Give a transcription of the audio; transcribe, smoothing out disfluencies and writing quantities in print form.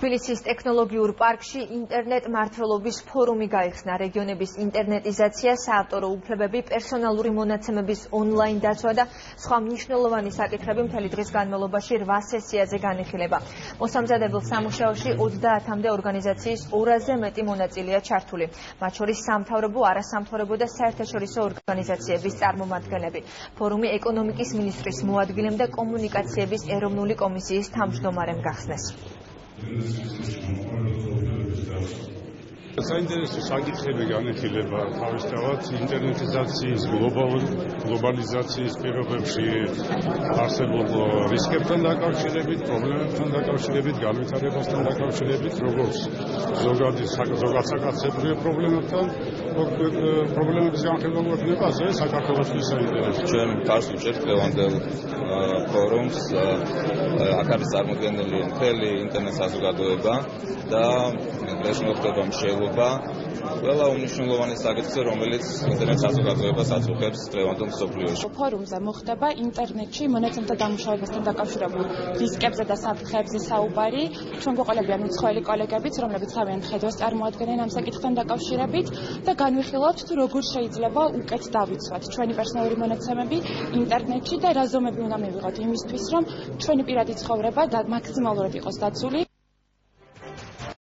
თბილისის ტექნოლოგიურ პარკში ინტერნეტ მართლობის ფორუმი გაიხსნა. რეგიონების ინტერნეტიზაცია, საავტორო უფლებები, პერსონალური მონაცემების ონლაინ დაცვა და სხვა მნიშვნელოვანი საკითხები მთელი დღის განმავლობაში 8 სესიაზე განიხილება. მოსამზადებელ სამუშაოში 30-მდე ორგანიზაციის 200-ზე მეტი მონაწილეა ჩართული. მათ შორის სამთავრობო, არასამთავრობო და საერთაშორისო ორგანიზაციების წარმომადგენლები. ფორუმი ეკონომიკის მინისტრის მოადგილემ და კომუნიკაციების ეროვნული კომისიის თავმჯდომარემ გახსნეს. საინტერესო საკითხები განიხილება თავისთავად ინტერნეტიზაციის გლობალიზაციის პირობებში არსებულ რისკებთან დაკავშირებით, პრობლემებთან დაკავშირებით, განვითარებასთან დაკავშირებით, როგორც ზოგად საკაცებრიო პრობლემებთან, პრობლემების განხილვა იქნება ასე საქართველოსთვის საინტერესო. ჩვენ გარს უჭერთ დღევანდელ ფორუმს, აქ არის წარმოდგენილი მთელი ინტერნეტ საზოგადოება და დღეს მოხდება მშენებლობა ყველა უმნიშვნელოვანესი საკითხი, რომელიც ინტერნეტ საზოგადოებას აწუხებს დღევანდელ მსოფლიოში. ფორუმზე მოხდება ინტერნეტში მონაცემთა დამუშავებასთან დაკავშირებულ რისკებზე და საფრთხეებზე საუბარი. ჩვენ გვეყოლებიან უცხოელი კოლეგებიც, რომლებიც თავიანთ ხედვას წარმოადგენენ ამ საკითხთან დაკავშირებით და განვიხილავთ, თუ როგორ შეიძლება უკეთ დავიცვათ ჩვენი პერსონალური მონაცემები ინტერნეტში და რა ზომები უნდა მივიღოთ იმისთვის, რომ ჩვენი პირადი ცხოვრება და მაქსიმალურად იყოს დაცული.